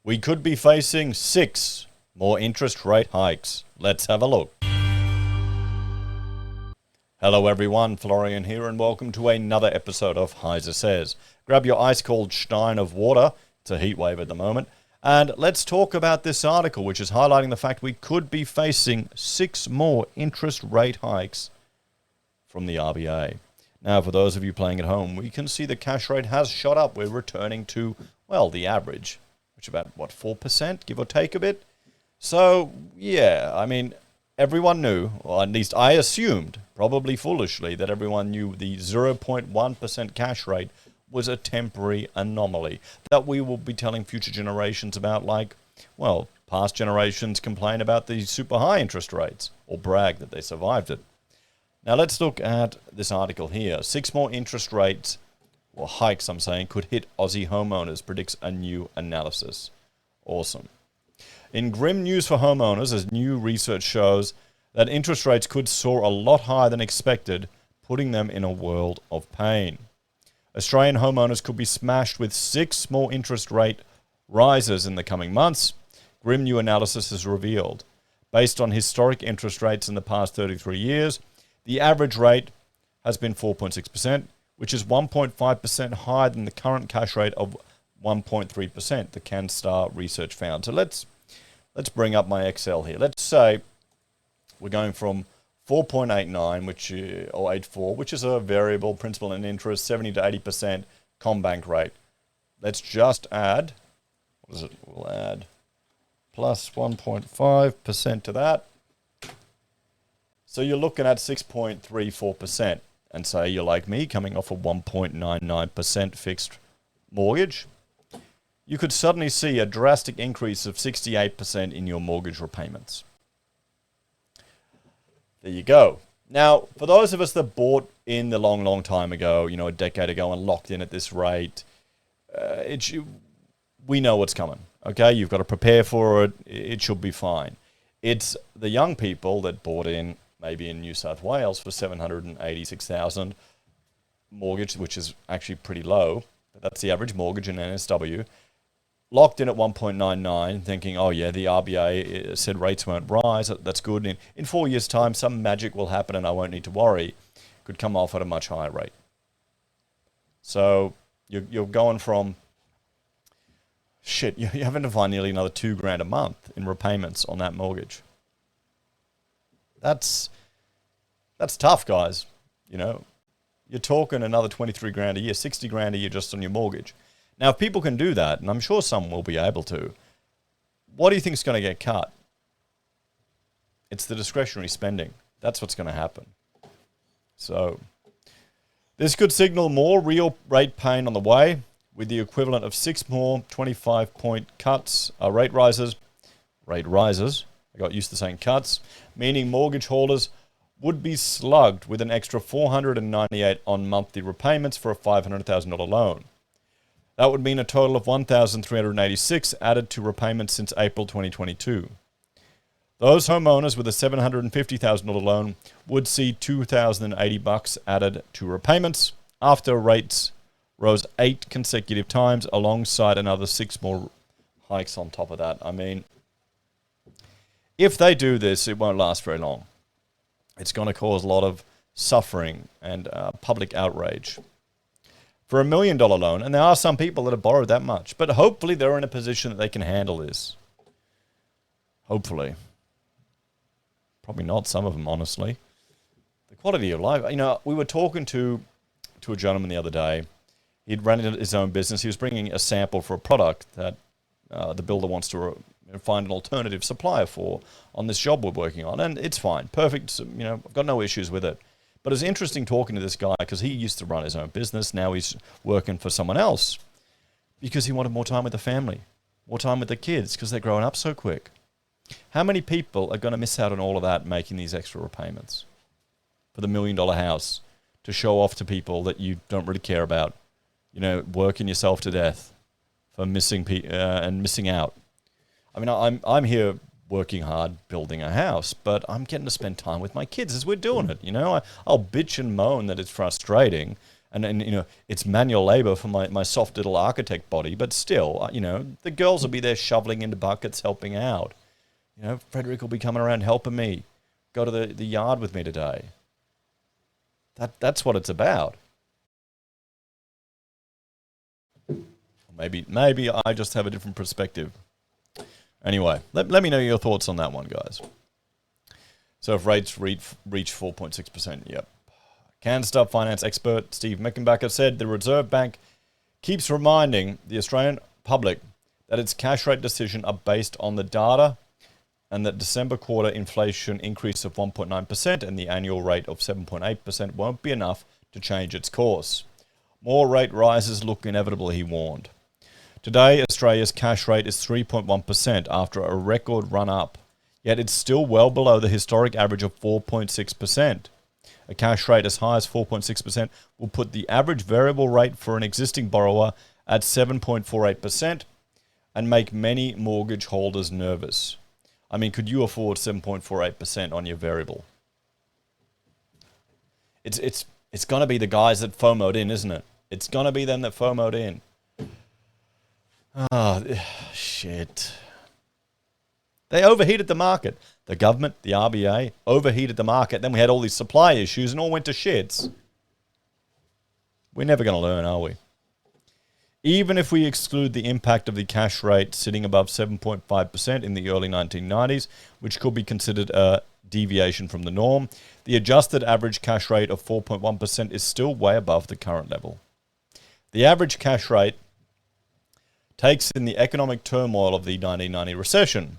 We could be facing 6 more interest rate hikes. Let's have a look. Hello everyone, Florian here, and welcome to another episode of HeiseSays. Grab your ice-cold stein of water, it's a heat wave at the moment, and let's talk about this article, which is highlighting the fact we could be facing 6 more interest rate hikes from the RBA. Now, for those of you playing at home, we can see the cash rate has shot up. We're returning to, well, the average, which is about, 4%, give or take a bit? So, yeah, I mean, everyone knew, or at least I assumed, probably foolishly, that everyone knew the 0.1% cash rate was a temporary anomaly that we will be telling future generations about, like, well, past generations complain about the super high interest rates or brag that they survived it. Now let's look at this article here. 6 more interest rates, or hikes I'm saying, could hit Aussie homeowners, predicts a new analysis. Awesome. In grim news for homeowners, as new research shows that interest rates could soar a lot higher than expected, putting them in a world of pain. Australian homeowners could be smashed with 6 more interest rate rises in the coming months, grim new analysis has revealed. Based on historic interest rates in the past 33 years, the average rate has been 4.6%, which is 1.5% higher than the current cash rate of 1.3%, the CanStar research found. So let's bring up my Excel here. Let's say we're going from 4.89, or 84, which is a variable principal and interest, 70 to 80% CommBank rate. Let's just add, what is it? We'll add plus 1.5% to that. So you're looking at 6.34%. And say you're like me, coming off a 1.99% fixed mortgage, you could suddenly see a drastic increase of 68% in your mortgage repayments. There you go. Now, for those of us that bought in the long time ago, a decade ago, and locked in at this rate, we know what's coming, okay? You've got to prepare for it. It should be fine. It's the young people that bought in, maybe in New South Wales, for $786,000 mortgage, which is actually pretty low, but that's the average mortgage in NSW. Locked in at 1.99, thinking, oh yeah, the RBA said rates won't rise, that's good. In 4 years' time, some magic will happen and I won't need to worry. Could come off at a much higher rate. So you're going from, you're having to find nearly another $2,000 a month in repayments on that mortgage. That's tough, guys. You're talking another $23,000 a year, $60,000 a year just on your mortgage. Now, if people can do that, and I'm sure some will be able to, what do you think is going to get cut? It's the discretionary spending. That's what's going to happen. So this could signal more real rate pain on the way, with the equivalent of 6 more 25-point cuts, rate rises. I got used to saying cuts, meaning mortgage holders would be slugged with an extra $498 on monthly repayments for a $500,000 loan. That would mean a total of $1,386 added to repayments since April 2022. Those homeowners with a $750,000 loan would see $2,080 added to repayments after rates rose 8 consecutive times alongside another 6 more hikes on top of that. I mean, if they do this, it won't last very long. It's going to cause a lot of suffering and public outrage. For $1 million loan, and there are some people that have borrowed that much, but hopefully they're in a position that they can handle this. Hopefully. Probably not, some of them, honestly. The quality of life. We were talking to a gentleman the other day. He'd run his own business. He was bringing a sample for a product that the builder wants to find an alternative supplier for on this job we're working on. And it's fine. Perfect. I've got no issues with it. But it's interesting talking to this guy because he used to run his own business. Now he's working for someone else because he wanted more time with the family, more time with the kids because they're growing up so quick. How many people are going to miss out on all of that making these extra repayments for the $1 million house to show off to people that you don't really care about, working yourself to death for missing out? I mean, I'm here working hard building a house, but I'm getting to spend time with my kids as we're doing it. I'll bitch and moan that it's frustrating And you know, it's manual labor for my soft little architect body, but still, you know, the girls will be there shoveling into buckets, helping out. You know, Frederick will be coming around helping me. Go to the yard with me today. That's what it's about. Maybe I just have a different perspective. Anyway, let me know your thoughts on that one, guys. So if rates reach 4.6%, yep. CanStar finance expert Steve Mickenbacker said the Reserve Bank keeps reminding the Australian public that its cash rate decision are based on the data and that December quarter inflation increase of 1.9% and the annual rate of 7.8% won't be enough to change its course. More rate rises look inevitable, he warned. Today, Australia's cash rate is 3.1% after a record run-up, yet it's still well below the historic average of 4.6%. A cash rate as high as 4.6% will put the average variable rate for an existing borrower at 7.48% and make many mortgage holders nervous. I mean, could you afford 7.48% on your variable? It's going to be the guys that FOMO'd in, isn't it? It's going to be them that FOMO'd in. Oh, shit. They overheated the market. The government, the RBA, overheated the market. Then we had all these supply issues and all went to shits. We're never going to learn, are we? Even if we exclude the impact of the cash rate sitting above 7.5% in the early 1990s, which could be considered a deviation from the norm, the adjusted average cash rate of 4.1% is still way above the current level. The average cash rate takes in the economic turmoil of the 1990 recession,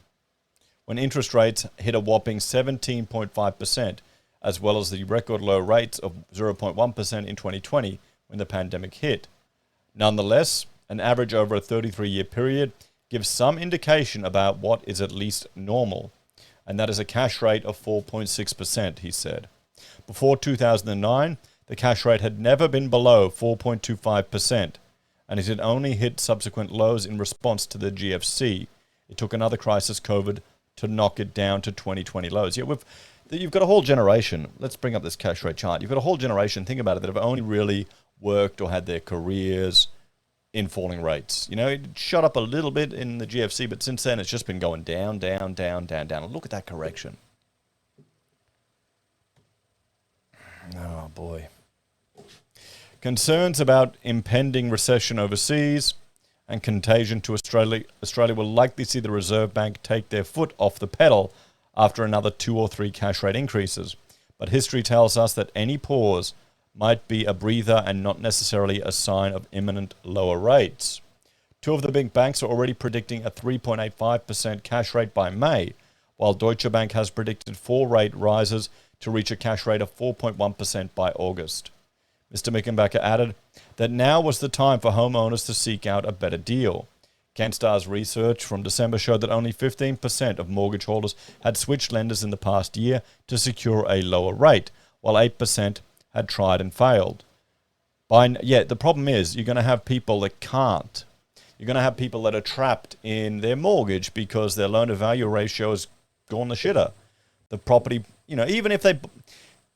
when interest rates hit a whopping 17.5%, as well as the record low rates of 0.1% in 2020 when the pandemic hit. Nonetheless, an average over a 33-year period gives some indication about what is at least normal, and that is a cash rate of 4.6%, he said. Before 2009, the cash rate had never been below 4.25%, and it had only hit subsequent lows in response to the GFC. It took another crisis, COVID, to knock it down to 2020 lows. Yeah, you've got a whole generation. Let's bring up this cash rate chart. You've got a whole generation, think about it, that have only really worked or had their careers in falling rates. You know, it shot up a little bit in the GFC, but since then it's just been going down, down, down, down, down. Look at that correction. Oh, boy. Concerns about impending recession overseas and contagion to Australia will likely see the Reserve Bank take their foot off the pedal after another 2 or 3 cash rate increases. But history tells us that any pause might be a breather and not necessarily a sign of imminent lower rates. 2 of the big banks are already predicting a 3.85% cash rate by May, while Deutsche Bank has predicted 4 rate rises to reach a cash rate of 4.1% by August. Mr. Mickenbacker added that now was the time for homeowners to seek out a better deal. CanStar's research from December showed that only 15% of mortgage holders had switched lenders in the past year to secure a lower rate, while 8% had tried and failed. The problem is you're going to have people that can't. You're going to have people that are trapped in their mortgage because their loan-to-value ratio has gone the shitter. The property, you know, even if they...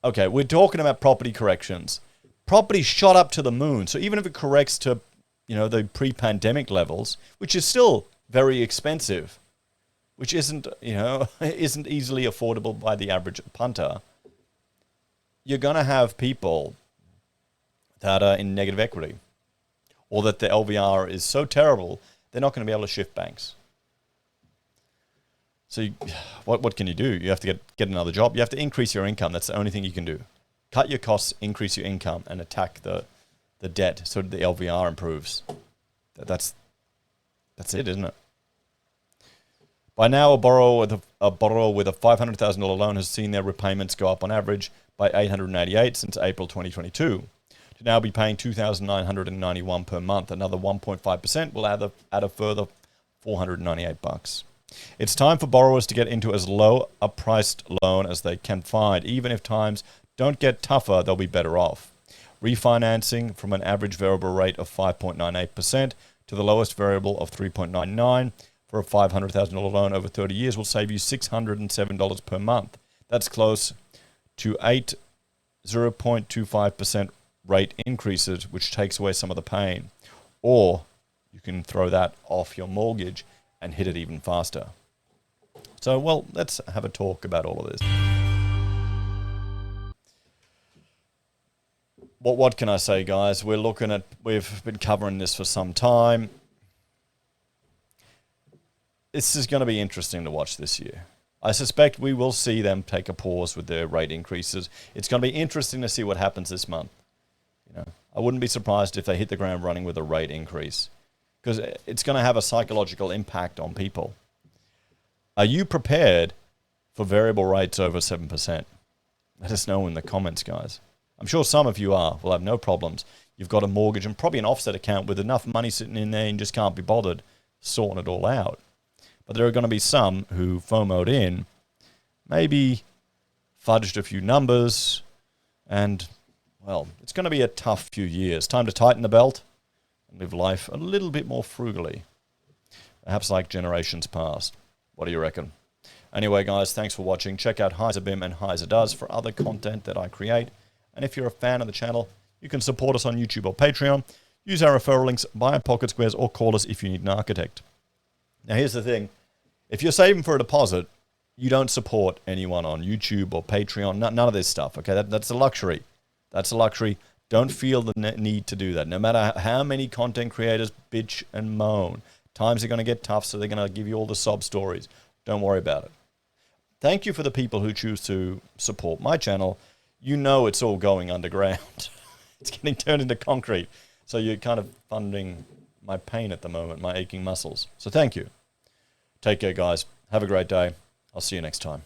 Okay, we're talking about property corrections. Property shot up to the moon. So even if it corrects to, you know, the pre-pandemic levels, which is still very expensive, which isn't, you know, isn't easily affordable by the average punter, you're going to have people that are in negative equity, or that the LVR is so terrible, they're not going to be able to shift banks. So what can you do? You have to get another job. You have to increase your income. That's the only thing you can do. Cut your costs, increase your income, and attack the debt so the LVR improves. That's it, isn't it? By now, a borrower with a $500,000 loan has seen their repayments go up on average by $888 since April 2022. To now be paying $2,991 per month, another 1.5% will add a further $498. It's time for borrowers to get into as low a priced loan as they can find. Even if times don't get tougher, they'll be better off. Refinancing from an average variable rate of 5.98% to the lowest variable of 3.99% for a $500,000 loan over 30 years will save you $607 per month. That's close to 0.25% rate increases, which takes away some of the pain. Or you can throw that off your mortgage and hit it even faster. So, well, let's have a talk about all of this. What can I say, guys? We've been covering this for some time. This is going to be interesting to watch this year. I suspect we will see them take a pause with their rate increases. It's going to be interesting to see what happens this month. I wouldn't be surprised if they hit the ground running with a rate increase, because it's going to have a psychological impact on people. Are you prepared for variable rates over 7%? Let us know in the comments, guys. I'm sure some of you are. Will have no problems. You've got a mortgage and probably an offset account with enough money sitting in there and just can't be bothered sorting it all out. But there are going to be some who FOMO'd in, maybe fudged a few numbers, and, well, it's going to be a tough few years. Time to tighten the belt and live life a little bit more frugally. Perhaps like generations past. What do you reckon? Anyway, guys, thanks for watching. Check out HeiseBim and Heise Does for other content that I create. And if you're a fan of the channel, you can support us on YouTube or Patreon. Use our referral links, buy pocket squares, or call us if you need an architect. Now, here's the thing. If you're saving for a deposit, you don't support anyone on YouTube or Patreon. None of this stuff, okay? That's a luxury. That's a luxury. Don't feel the need to do that. No matter how many content creators bitch and moan, times are going to get tough, so they're going to give you all the sob stories. Don't worry about it. Thank you for the people who choose to support my channel. You know it's all going underground. It's getting turned into concrete. So you're kind of funding my pain at the moment, my aching muscles. So thank you. Take care, guys. Have a great day. I'll see you next time.